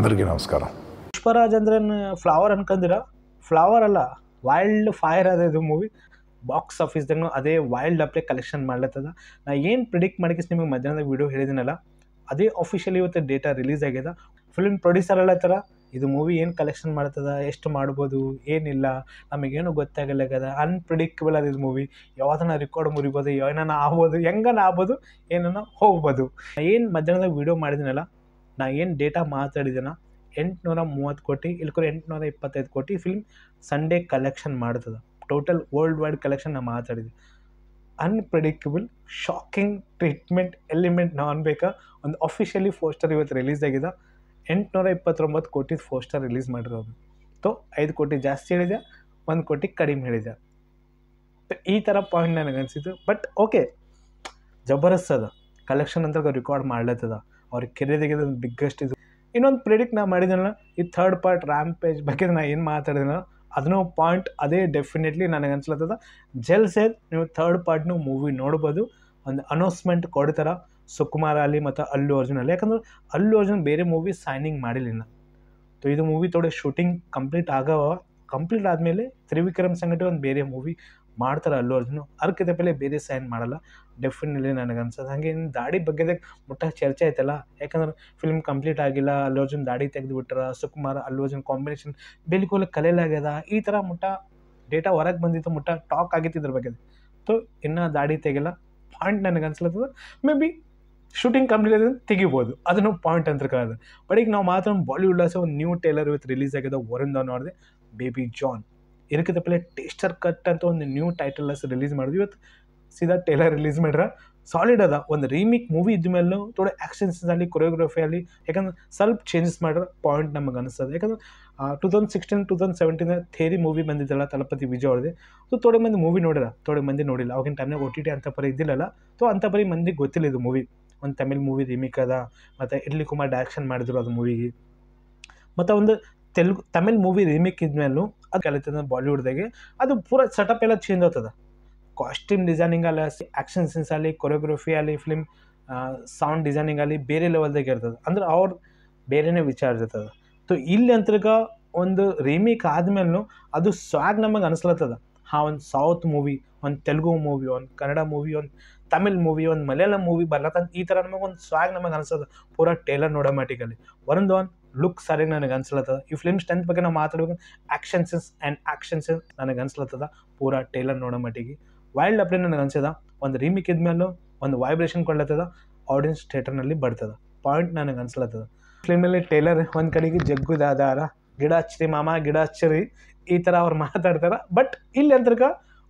అందరికీ నమస్కారం. పుష్పರಾಜ್ ಅಂದ್ರೆ ಫ್ಲವರ್ ಅನ್ಕಂದಿರ, ಫ್ಲವರ್ ಅಲ್ಲ, ವೈಲ್ಡ್ ಫೈರ್ ಅದ ಇದು ಮೂವಿ. ಬಾಕ್ಸ್ ಆಫೀಸ್ದಾಗ ಅದೇ ವೈಲ್ಡ್ ಅಪ್ಲೇ ಕಲೆಕ್ಷನ್ ಮಾಡ್ಲತ್ತದ. ನಾ ಏನು ಪ್ರಿಡಿಕ್ಟ್ ಮಾಡಿಕಿಸ್ ನಿಮಗೆ ಮಧ್ಯಾಹ್ನದ ವಿಡಿಯೋ ಹೇಳಿದಿನಲ್ಲ, ಅದೇ ಅಫಿಷಿಯಲಿ ಇವತ್ತು ಡೇಟಾ ರಿಲೀಸ್ ಆಗ್ಯದ. ಫಿಲ್ಮ್ ಪ್ರೊಡ್ಯೂಸರ್ ಅಲ್ಲತ್ತಾರ ಇದು ಮೂವಿ ಏನು ಕಲೆಕ್ಷನ್ ಮಾಡ್ತದ, ಎಷ್ಟು ಮಾಡ್ಬೋದು, ಏನಿಲ್ಲ ನಮಗೇನು ಗೊತ್ತಾಗಲ್ಲಾಗದ. ಅನ್ಪ್ರಿಡಿಕ್ಟಬಲ್ ಅದ ಇದು ಮೂವಿ. ಯಾವ್ದನ್ನ ರೆಕಾರ್ಡ್ ಮುರಿಬೋದು, ಏನನ್ನ ಆಗ್ಬೋದು, ಹೆಂಗನ ಆಗ್ಬೋದು, ಏನನ್ನ ಹೋಗ್ಬೋದು. ಏನು ಮಧ್ಯಾಹ್ನದಾಗ ವಿಡಿಯೋ ಮಾಡಿದಿನಲ್ಲ, ನಾ ಏನು ಡೇಟಾ ಮಾತಾಡಿದ್ದೀನ, 830 ಕೋಟಿ ಇಲ್ಕೂರ 825 ಕೋಟಿ ಫಿಲ್ಮ್ ಸಂಡೇ ಕಲೆಕ್ಷನ್ ಮಾಡ್ತದೆ. ಟೋಟಲ್ ವರ್ಲ್ಡ್ ವೈಡ್ ಕಲೆಕ್ಷನ್ ನಾ ಮಾತಾಡಿದ್ವಿ. ಅನ್ಪ್ರಿಡಿಕ್ಟಬಲ್ ಶಾಕಿಂಗ್ ಟ್ರೀಟ್ಮೆಂಟ್ ಎಲಿಮೆಂಟ್ ನಾವು ಅನ್ಬೇಕಾ. ಒಂದು ಅಫಿಷಿಯಲಿ ಪೋಸ್ಟರ್ ಇವತ್ತು ರಿಲೀಸ್ ಆಗಿದೆ. 829 ಕೋಟಿ ಪೋಸ್ಟರ್ ರಿಲೀಸ್ ಮಾಡಿರೋದು. 5 ಕೋಟಿ ಜಾಸ್ತಿ ಹೇಳಿದೆ, 1 ಕೋಟಿ ಕಡಿಮೆ ಹೇಳಿದೆ. ಈ ಥರ ಪಾಯಿಂಟ್ ನನಗೆ ಅನಿಸಿತು. ಬಟ್ ಓಕೆ, ಜಬರ್ದಸ್ತ್ ಅದ ಕಲೆಕ್ಷನ್ ಅಂತ ರೆಕಾರ್ಡ್ ಮಾಡ್ಲತ್ತದ. ಅವ್ರಿಗೆ ಕೆರೆದಾಗಿದೆ ಬಿಗ್ಗೆಸ್ಟ್ ಇದು. ಇನ್ನೊಂದು ಪ್ರಿಡಿಕ್ಟ್ ನಾ ಮಾಡಿದ್ನಲ್ಲ, ಈ ಥರ್ಡ್ ಪಾರ್ಟ್ ರ್ಯಾಂಪೇಜ್ ಬಗ್ಗೆ ನಾ ಏನು ಮಾತಾಡಿದ್ನಲ್ಲ, ಅದನ್ನೂ ಪಾಯಿಂಟ್ ಅದೇ ಡೆಫಿನೆಟ್ಲಿ ನನಗೆ ಅನ್ಸ್ಲತ್ತದ. ಜಲ್ಸೇದ್ ನೀವು ಥರ್ಡ್ ಪಾರ್ಟ್ನು ಮೂವಿ ನೋಡ್ಬೋದು. ಒಂದು ಅನೌನ್ಸ್ಮೆಂಟ್ ಕೊಡ್ತಾರ ಸುಕುಮಾರ್ ಅಲಿ ಮತ್ತು ಅಲ್ಲು ಅರ್ಜುನ್ ಅಲ್ಲಿ. ಯಾಕಂದ್ರೆ ಅಲ್ಲು ಅರ್ಜುನ್ ಬೇರೆ ಮೂವಿ ಸೈನಿಂಗ್ ಮಾಡಿಲ್ಲ. ಇದು ಮೂವಿ ಥೋಡೆ ಶೂಟಿಂಗ್ ಕಂಪ್ಲೀಟ್ ಕಂಪ್ಲೀಟ್ ಆದಮೇಲೆ ತ್ರಿವಿಕ್ರಮ್ ಸಂಗಟಿ ಒಂದು ಬೇರೆ ಮೂವಿ ಮಾಡ್ತಾರೆ ಅಲ್ಲು ಅರ್ಜುನ್. ಅದಕ್ಕಿಂತ ಪೆಲೆ ಬೇರೆ ಸೈನ್ ಮಾಡಲ್ಲ ಡೆಫಿನೆಟ್ಲಿ ನನಗೆ ಅನ್ಸೋದು. ಹಾಗೆ ದಾಡಿ ಬಗ್ಗೆದಾಗ ಮುಟ್ಟ ಚರ್ಚೆ ಆಯ್ತಲ್ಲ, ಯಾಕಂದ್ರೆ ಫಿಲ್ಮ್ ಕಂಪ್ಲೀಟ್ ಆಗಿಲ್ಲ, ಅಲ್ಲು ಅರ್ಜುನ್ ದಾಡಿ ತೆಗೆದು ಬಿಟ್ರ, ಸುಕುಮಾರ್ ಅಲ್ಲು ಅರ್ಜುನ್ ಕಾಂಬಿನೇಷನ್ ಬಿಲ್ಕುಲ್ ಕಲೆಯಲಾಗ್ಯದ, ಈ ಥರ ಮುಟ್ಟ ಡೇಟಾ ಹೊರಗೆ ಬಂದಿತ್ತು, ಮುಟ್ಟ ಟಾಕ್ ಆಗಿತ್ತು ಇದ್ರ ಬಗ್ಗೆ. ಇನ್ನೂ ದಾಡಿ ತೆಗಿಲ್ಲ ಪಾಯಿಂಟ್ ನನಗೆ ಅನ್ಸ್ಲತ್ತದ. ಮೇ ಬಿ ಶೂಟಿಂಗ್ ಕಂಪ್ಲೀಟ್ ಆದ್ರೆ ತೆಗಿಬೋದು, ಅದನ್ನು ಪಾಯಿಂಟ್ ಅಂತ ಕಾದ. ಬಟ್ ಈಗ ನಾವು ಮಾತ್ರ ಬಾಲಿವುಡ್ ಒಂದು ನ್ಯೂ ಟೇಲರ್ ಇವತ್ತು ರಿಲೀಸ್ ಆಗಿದೆ. ವರುಣ್ ಧವನ್ ನೋಡಿದೆ, ಬೇಬಿ ಜಾನ್. ಇದಕ್ಕಿಂತ ಪೆಲೆ ಟೇಸ್ಟರ್ ಕಟ್ ಅಂತ ಒಂದು ನ್ಯೂ ಟೈಟಲ್ ರಿಲೀಸ್ ಮಾಡಿದ್ವಿ. ಇವತ್ತು ಸೀದಾ ಟೇಲರ್ ರಿಲೀಸ್ ಮಾಡ್ರ. ಸಾಲಿಡ್ ಅದ. ಒಂದು ರೀಮೇಕ್ ಮೂವಿ ಇದ್ದ ಮೇಲೂ ಥೋಡೆ ಆ್ಯಕ್ಷನ್ಸ್ ಅಲ್ಲಿ, ಕೊರಿಯೋಗ್ರಫಿ ಅಲ್ಲಿ, ಯಾಕಂದ್ರೆ ಸ್ವಲ್ಪ ಚೇಂಜಸ್ ಮಾಡ್ರೆ ಪಾಯಿಂಟ್ ನಮಗೆ ಅನಿಸ್ತದೆ. ಯಾಕಂದ್ರೆ 2016 2017 ಥೇರಿ ಮೂವಿ ಬಂದಿದ್ದಲ್ಲ ತಲಪತಿ ವಿಜಯ್ ಅವ್ರದ್ದು. ಥೋಡೆ ಮಂದಿ ಮೂವಿ ನೋಡಿರ, ಥೋಡೆ ಮಂದಿ ನೋಡಿಲ್ಲ. ಅವಾಗಿನ ಟೈಮ್ನಾಗ OTT ಅಂತ ಪರಿ ಇದ್ದಿಲ್ಲಲ್ಲ. ಅಂಥ ಪರಿ ಮಂದಿಗೆ ಗೊತ್ತಿಲ್ಲ ಇದು ಮೂವಿ. ಒಂದು ತಮಿಳ್ ಮೂವಿ ರೀಮೇಕ್ ಅದ, ಮತ್ತು ಇಡ್ಲಿ ಕುಮಾರ್ ಡೈರೆಕ್ಷನ್ ಮಾಡಿದ್ರು ಅದು ಮೂವಿಗೆ. ಮತ್ತು ಒಂದು ತಮಿಳ್ ಮೂವಿ ರೀಮೇಕ್ ಇದ್ಮೇಲೂ ಅದು ಕಲಿತದ ಬಾಲಿವುಡ್ದಾಗೆ. ಅದು ಪೂರ ಸೆಟಪ್ ಎಲ್ಲ ಚೇಂಜ್ ಆಗ್ತದ. ಕಾಸ್ಟ್ಯೂಮ್ ಡಿಸೈನಿಂಗ್ ಅಲ್ಲಿ, ಆ್ಯಕ್ಷನ್ ಸೀನ್ಸ್ ಅಲ್ಲಿ, ಕೊರಿಯೋಗ್ರಫಿ ಅಲ್ಲಿ, ಫಿಲ್ಮ್ ಸೌಂಡ್ ಡಿಸೈನಿಂಗ್ ಅಲ್ಲಿ ಬೇರೆ ಲೆವೆಲ್ದಾಗ ಇರ್ತದೆ. ಅಂದ್ರೆ ಅವ್ರು ಬೇರೆನೇ ವಿಚಾರ ಇರ್ತದೆ. ಇಲ್ಲಿ ಅಂತರ್ಗ ಒಂದು ರೀಮೇಕ್ ಆದ್ಮೇಲೂ ಅದು ಸ್ವಾಗ್ ನಮಗೆ ಅನಿಸ್ಲತ್ತದ. ಒಂದು ಸೌತ್ ಮೂವಿ, ಒಂದು ತೆಲುಗು ಮೂವಿ, ಒಂದು ಕನ್ನಡ ಮೂವಿ, ಒಂದು ತಮಿಳ್ ಮೂವಿ, ಒಂದು ಮಲಯಾಳಂ ಮೂವಿ ಬರ್ಲತ್ತಂತ ಈ ಥರ ನಮಗೆ ಒಂದು ಸ್ವಾಗ್ ನಮಗೆ ಅನಿಸ್ತದ ಪೂರ ಟೇಲರ್ ನೋಡೋಮ್ಯಾಟಿಕಲಿ. ವರುಣ್ ಧವನ್ ಲುಕ್ ಸರಿಯಾಗಿ ನನಗೆ ಅನ್ಸ್ಲತ್ತದ. ಈ ಫಿಲ್ಮ್ ಸ್ಟ್ರೆಂತ್ ಬಗ್ಗೆ ನಾವು ಮಾತಾಡ್ಬೇಕು. ಆ್ಯಕ್ಷನ್ ಸೀನ್ಸ್ ನನಗೆ ಅನ್ಸ್ಲತ್ತದ ಪೂರ ಟೇಲರ್ ನೋಡೋಮ್ಯಾಟಿಗೆ. ವೈಲ್ಡ್ ಅಪ್ಲೇ ನನಗೆ ಅನ್ಸದ. ಒಂದು ರೀಮೇಕ್ ಇದ್ಮೇಲೂ ಒಂದು ವೈಬ್ರೇಷನ್ ಕೊಡ್ಲತ್ತದ, ಆಡಿಯನ್ಸ್ ಥಿಯೇಟರ್ನಲ್ಲಿ ಬರ್ತದೆ. ಪಾಯಿಂಟ್ ನನಗೆ ಅನ್ಸ್ಲತ್ತದ. ಫಿಲ್ಮಲ್ಲಿ ಟೇಲರ್ ಒಂದು ಕಡೆಗೆ ಜಗ್ಗುದಾದಾರ, ಗಿಡ ಹಚ್ಚಿರಿ ಮಾಮ ಗಿಡ ಹಚ್ಚಿರಿ, ಈ ಥರ ಅವ್ರು ಮಾತಾಡ್ತಾರೆ. ಬಟ್ ಇಲ್ಲಿ ಅಂತರ್ಗ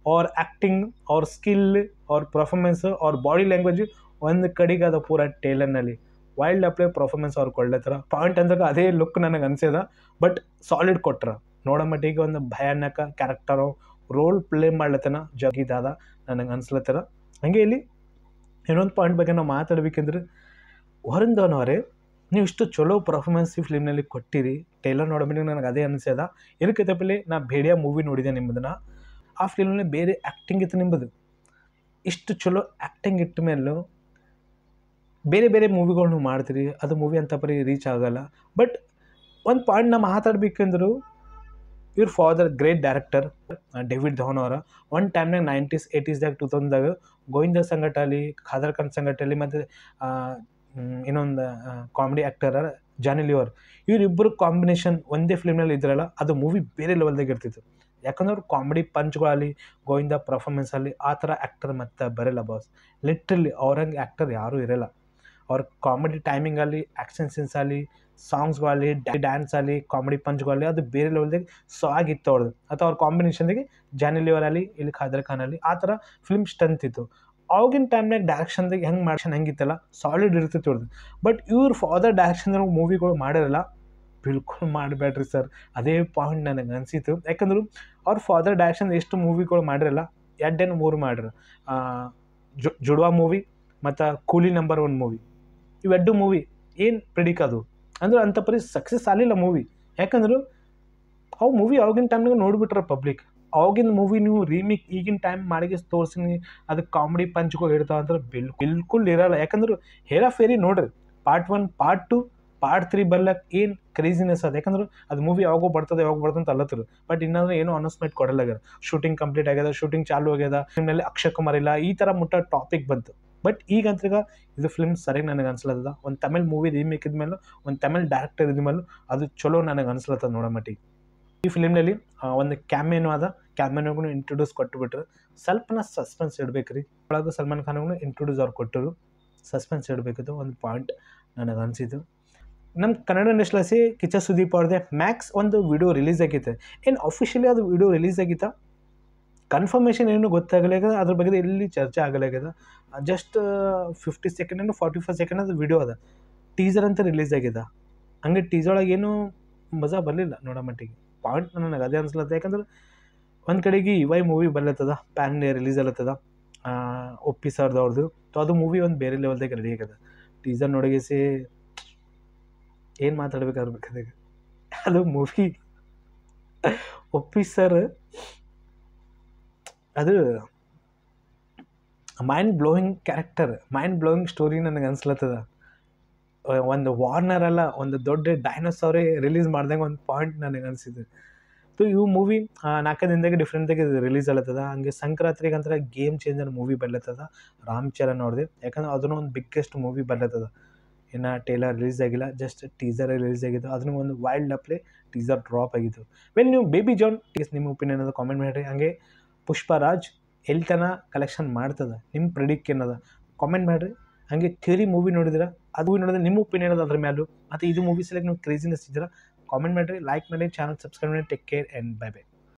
ಅವ್ರ ಆ್ಯಕ್ಟಿಂಗ್, ಅವ್ರ ಸ್ಕಿಲ್, ಅವ್ರ ಪರ್ಫಾರ್ಮೆನ್ಸ್, ಅವ್ರ ಬಾಡಿ ಲ್ಯಾಂಗ್ವೇಜ್ ಒಂದು ಕಡೆಗೆ ಅದ ಪೂರ ಟೇಲರ್ನಲ್ಲಿ. ವೈಲ್ಡ್ ಅಪ್ಲೇ ಪರ್ಫಾರ್ಮೆನ್ಸ್ ಅವ್ರು ಕೊಡ್ಲತ್ತಾರ. ಪಾಯಿಂಟ್ ಅಂದಾಗ ಅದೇ ಲುಕ್ ನನಗೆ ಅನ್ಸ್ಯದ. ಬಟ್ ಸಾಲಿಡ್ ಕೊಟ್ರ ನೋಡೋ ಮಟ್ಟಿಗೆ. ಒಂದು ಭಯಾನಕ ಕ್ಯಾರೆಕ್ಟರು ರೋಲ್ ಪ್ಲೇ ಮಾಡ್ಲತ್ತನ ಜಗ್ಗಿದಾದ ನನಗೆ ಅನ್ಸ್ಲತ್ತಾರ. ಹಾಗೆ ಇಲ್ಲಿ ಇನ್ನೊಂದು ಪಾಯಿಂಟ್ ಬಗ್ಗೆ ನಾವು ಮಾತಾಡ್ಬೇಕಂದ್ರೆ, ವರುಣ್ ಧವನ್ ಅವರೇ ನೀವು ಇಷ್ಟು ಚಲೋ ಪರ್ಫಾರ್ಮೆನ್ಸ್ ಈ ಫಿಲ್ಮ್ನಲ್ಲಿ ಕೊಟ್ಟಿರಿ. ಟೇಲರ್ ನೋಡೋಮೇಲೆ ನನಗೆ ಅದೇ ಅನಿಸ್ಯದ. ಇದಕ್ಕೆ ತಪ್ಪಲೆ ನಾ ಭೇಡಿಯಾ ಮೂವಿ ನೋಡಿದೆ ನಿಮ್ಮದನ್ನ. ಆ ಫಿಲ್ಮ್ನಲ್ಲಿ ಬೇರೆ ಆ್ಯಕ್ಟಿಂಗ್ ಇತ್ತು ನಿಮ್ಮದು. ಇಷ್ಟು ಚಲೋ ಆ್ಯಕ್ಟಿಂಗ್ ಇಟ್ಟ ಮೇಲೂ ಬೇರೆ ಬೇರೆ ಮೂವಿಗಳು ನೀವು ಮಾಡ್ತೀರಿ, ಅದು ಮೂವಿ ಅಂತ ಪರಿ ರೀಚ್ ಆಗೋಲ್ಲ. ಬಟ್ ಒಂದು ಪಾಯಿಂಟ್ ನಾವು ಮಾತಾಡ್ಬೇಕಂದ್ರು, ಇವ್ರ father great director David Dhawan ಅವರ. ಒಂದು ಟೈಮ್ನಾಗ 90s 80s 2000ದಾಗ ಗೋವಿಂದ ಸಂಗಟ ಅಲ್ಲಿ, ಖಾದರ್ ಖಾನ್ ಸಂಗಟ ಅಲ್ಲಿ, ಮತ್ತು ಇನ್ನೊಂದು ಕಾಮಿಡಿ ಆ್ಯಕ್ಟರ್ ಜಾನಿ ಲಿವರ್, ಇವರಿಬ್ಬರು ಕಾಂಬಿನೇಷನ್ ಒಂದೇ ಫಿಲ್ಮ್ನಲ್ಲಿ ಇದ್ರಲ್ಲ, ಅದು ಮೂವಿ ಬೇರೆ ಲೆವೆಲ್ದಾಗ ಇರ್ತಿತ್ತು. ಯಾಕಂದ್ರೆ ಅವ್ರು ಕಾಮಿಡಿ ಪಂಚ್ಗಳಲ್ಲಿ, ಗೋವಿಂದ ಪರ್ಫಾರ್ಮೆನ್ಸಲ್ಲಿ ಆ ಥರ ಆ್ಯಕ್ಟರ್ ಮತ್ತೆ ಬರೋಲ್ಲ ಬಾಸ್. ಲಿಟ್ರಲಿ ಅವ್ರಂಗೆ ಆ್ಯಕ್ಟರ್ ಯಾರೂ ಇರೋಲ್ಲ. ಅವ್ರ ಕಾಮಿಡಿ ಟೈಮಿಂಗಲ್ಲಿ, ಆ್ಯಕ್ಷನ್ ಸೀನ್ಸಲ್ಲಿ, ಸಾಂಗ್ಸ್ಗಳಲ್ಲಿ, ಡ್ಯಾನ್ಸಲ್ಲಿ, ಕಾಮಿಡಿ ಪಂಚ್ಗಳಲ್ಲಿ ಅದು ಬೇರೆ ಲೆವೆಲ್ದಾಗ ಸಾಗಿತ್ತು ಅವ್ರದ್ದು. ಅಥವಾ ಅವ್ರ ಕಾಂಬಿನೇಷನ್ದಾಗೆ ಜಾನಿ ಲಿವರ್ ಅಲ್ಲಿ, ಇಲ್ಲಿ ಖಾದರ್ ಖಾನ್ ಅಲ್ಲಿ, ಆ ಥರ ಫಿಲ್ಮ್ ಸ್ಟ್ರೆಂತ್ ಇತ್ತು. ಅವಾಗಿನ ಟೈಮ್ನಾಗ ಡೈರೆಕ್ಷನ್ದಾಗ ಹೆಂಗೆ ಮಾಡ್ಷನ್ ಹೆಂಗಿತ್ತಲ್ಲ, ಸಾಲಿಡ್ ಇರ್ತಿತ್ತು ಅವ್ರದ್ದು. ಬಟ್ ಇವ್ರ ಫಾದರ್ ಡೈರೆಕ್ಷನ್ದಾಗ ಮೂವಿಗಳು ಮಾಡಿರಲ್ಲ. ಬಿಲ್ಕುಲ್ ಮಾಡಬೇಡ್ರಿ ಸರ್, ಅದೇ ಪಾಯಿಂಟ್ ನನಗೆ ಅನಿಸಿತು. ಯಾಕಂದ್ರೆ ಅವ್ರ ಫಾದರ್ ಡೈರೆಕ್ಷನ್ ಎಷ್ಟು ಮೂವಿಗಳು ಮಾಡಿರಲ್ಲ, 2-3 ಮಾಡಿರ. ಜುಡ್ವಾ ಮೂವಿ ಮತ್ತು ಕೂಲಿ ನಂಬರ್ 1 ಮೂವಿ, ಇವೆರಡು ಮೂವಿ ಏನು ಪ್ರಿಡಿಕ್ ಅದು ಅಂದ್ರೆ ಅಂಥ ಪರಿ ಸಕ್ಸಸ್ ಆಗಲಿಲ್ಲ ಮೂವಿ. ಯಾಕಂದ್ರೆ ಅವು ಮೂವಿ ಅವಾಗಿನ ಟೈಮ್ನಾಗ ನೋಡಿಬಿಟ್ರೆ ಪಬ್ಲಿಕ್. ಅವಾಗಿನ ಮೂವಿ ನೀವು ರೀಮೇಕ್ ಈಗಿನ ಟೈಮ್ ಮಾಡಿಗೆ ತೋರಿಸಿ ಅದಕ್ಕೆ ಕಾಮಿಡಿ ಪಂಚ್ಗಳು ಇರ್ತಾವೆ ಅಂದ್ರೆ ಬಿಲ್ಕುಲ್ ಇರೋಲ್ಲ. ಯಾಕಂದ್ರೆ ಹೇರಾ ಫೇರಿ ನೋಡ್ರಿ, ಪಾರ್ಟ್ 1 ಪಾರ್ಟ್ 2 ಪಾರ್ಟ್ 3 ಬರ್ಲಕ್ಕೆ ಏನು ಕ್ರೇಜಿನೆಸ್ ಅದ, ಯಾಕಂದ್ರೆ ಅದು ಮೂವಿ ಯಾವಾಗ ಬರ್ತದೆ ಅಂತ ಅಲ್ಲತ್ತರು. ಬಟ್ ಇನ್ನಂದ್ರೆ ಏನೋ ಅನೌನ್ಸ್ಮೆಂಟ್ ಕೊಡಲಾಗ್ಯಾರ. ಶೂಟಿಂಗ್ ಕಂಪ್ಲೀಟ್ ಆಗ್ಯದ, ಶೂಟಿಂಗ್ ಚಾಲು ಆಗ್ಯದ, ಫಿಲ್ಮ್ನಲ್ಲಿ ಅಕ್ಷಯ್ ಕುಮಾರ್ ಇಲ್ಲ, ಈ ಥರ ಮುಟ್ಟ ಟಾಪಿಕ್ ಬಂತು. ಬಟ್ ಈಗಂತ್ರೀಗ ಇದು ಫಿಲ್ಮ್ ಸರಿಯಾಗಿ ನನಗೆ ಅನ್ಸ್ಲತ್ತದ. ಒಂದು ತಮಿಳ್ ಮೂವಿ ರೀಮೇಕ್ ಇದ್ಮೇಲೆ, ಒಂದು ತಮಿಳ್ ಡೈರೆಕ್ಟರ್ ಇದ್ಮೇಲೆ ಅದು ಚಲೋ ನನಗೆ ಅನ್ಸ್ಲತ್ತದ ನೋಡೋ ಮಟ್ಟಿಗೆ. ಈ ಫಿಲ್ಮ್ನಲ್ಲಿ ಒಂದು ಕ್ಯಾಮಿಯೋ ಆದ, ಕ್ಯಾಮಿಯೋಗೂ ಇಂಟ್ರೊಡ್ಯೂಸ್ ಕೊಟ್ಟುಬಿಟ್ರು. ಸ್ವಲ್ಪನ ಸಸ್ಪೆನ್ಸ್ ಇಡಬೇಕ್ರಿ. ಒಳಗೆ ಸಲ್ಮಾನ್ ಖಾನ್ಗೂ ಇಂಟ್ರೊಡ್ಯೂಸ್ ಅವ್ರು ಕೊಟ್ಟರು. ಸಸ್ಪೆನ್ಸ್ ಇಡಬೇಕಿತ್ತು, ಒಂದು ಪಾಯಿಂಟ್ ನನಗೆ ಅನಿಸಿತು. ನಮ್ಮ ಕನ್ನಡ ಇಂಡಸ್ಟ್ರಿಯಲ್ಲಿ ಕಿಚ್ಚ ಸುದೀಪ್ ಅವ್ರದ್ದೇ ಮ್ಯಾಕ್ಸ್ ಒಂದು ವಿಡಿಯೋ ರಿಲೀಸ್ ಆಗಿತ್ತು. ಏನು ಅಫಿಷಿಯಲಿ ಅದು ವಿಡಿಯೋ ರಿಲೀಸ್ ಆಗಿತ್ತ ಕನ್ಫರ್ಮೇಷನ್ ಏನು ಗೊತ್ತಾಗಲಾಗ್ಯದ, ಅದ್ರ ಬಗ್ಗೆ ಎಲ್ಲಿ ಚರ್ಚೆ ಆಗಲಾಗ್ಯದ. ಜಸ್ಟ್ 50 ಸೆಕೆಂಡ್ 45 ಸೆಕೆಂಡ್ ಅದು ವಿಡಿಯೋ ಅದ. ಟೀಸರ್ ಅಂತ ರಿಲೀಸ್ ಆಗಿದೆ. ಹಂಗೆ ಟೀಸರ್ ಒಳಗೆ ಏನೂ ಮಜಾ ಬರಲಿಲ್ಲ ನೋಡೋ ಮಟ್ಟಿಗೆ. ಪಾಯಿಂಟ್ ನನಗೆ ಅದೇ ಅನ್ಸ್ಲತ್ತ. ಯಾಕಂದ್ರೆ ಒಂದು ಕಡೆಗೆ ಇವಾಯ್ ಮೂವಿ ಬರ್ಲತ್ತದ, ಪ್ಯಾನ್ ಇಂಡಿಯಾ ರಿಲೀಸ್ ಅಲ್ಲತ್ತದ ಒಪ್ಪಿ ಸರ್ದವ್ರದ್ದು. ಅದು ಮೂವಿ ಒಂದು ಬೇರೆ ಲೆವೆಲ್ದಾಗ ರೆಡಿ ಆಗ್ಯದ. ಟೀಸರ್ ನೋಡಿಗಿಸಿ ಏನು ಮಾತಾಡ್ಬೇಕಾದ್ರೆ ಅದು ಮೂವಿ ಒಪ್ಪಿ ಸರ್ ಅದು mind blowing character, mind blowing story ನನಗೆ ಅನ್ಸ್ಲತ್ತದ. ಒಂದು ವಾರ್ನರ್ ಅಲ್ಲ, ಒಂದು ದೊಡ್ಡ ಡೈನೋಸಾರೇ ರಿಲೀಸ್ ಮಾಡ್ದಂಗೆ ಒಂದು ಪಾಯಿಂಟ್ ನನಗೆ ಅನಿಸಿದೆ. ಸೊ ಇವು ಮೂವಿ 4 ದಿನದಾಗೆ ಡಿಫ್ರೆಂಟಾಗಿ ರಿಲೀಸ್ ಆಗ್ಲತ್ತದ. ಹಂಗೆ ಸಂಕ್ರಾಂತಿಗೆ ಅಂತಾರೆ ಗೇಮ್ ಚೇಂಜರ್ ಮೂವಿ ಬರ್ಲತ್ತದ ರಾಮ್ ಚರಣ್ ಅವ್ರದ್ದು. ಯಾಕಂದ್ರೆ ಅದನ್ನು ಒಂದು ಬಿಗ್ಗೆಸ್ಟ್ ಮೂವಿ ಬರ್ಲತ್ತದ. ಇನ್ನು ಟೇಲರ್ ರಿಲೀಸ್ ಆಗಿಲ್ಲ, ಜಸ್ಟ್ ಟೀಸರ್ ರಿಲೀಸ್ ಆಗಿದ್ದು. ಅದನ್ನು ಒಂದು ವೈಲ್ಡ್ ಅಪ್ಲೇ ಟೀಸರ್ ಡ್ರಾಪ್ ಆಗಿತ್ತು. ವೆಲ್ ನೀವು ಬೇಬಿ ಜಾನ್ ನಿಮ್ಮ ಒಪಿನಿಯನ್ ಅದು ಕಾಮೆಂಟ್ ಮಾಡಿರಿ. ಹಾಗೆ ಪುಷ್ಪರಾಜ್ ಎಲ್ಲಿ ತನಕ ಕಲೆಕ್ಷನ್ ಮಾಡ್ತದೆ, ನಿಮ್ಮ ಪ್ರಿಡಿಕ್ಟ್ ಏನದ ಕಾಮೆಂಟ್ ಮಾಡಿರಿ. ಹಾಗೆ ಥಿಯರಿ ಮೂವಿ ನೋಡಿದ್ರೆ ಅದು ನೋಡಿದ್ರೆ ನಿಮ್ಮ ಒಪಿನಿಯನ್ ಅದ ಅದ್ರ ಮೇಲೂ. ಮತ್ತು ಇದು ಮೂವೀಸಲ್ಲಿ ನೀವು ಕ್ರೇಜಿನೆಸ್ ಇದ್ದೀರಾ ಕಾಮೆಂಟ್ ಮಾಡಿರಿ, ಲೈಕ್ ಮಾಡಿ, ಚಾನಲ್ ಸಬ್ಸ್ಕ್ರೈಬ್ ಮಾಡಿ. Take care and bye bye.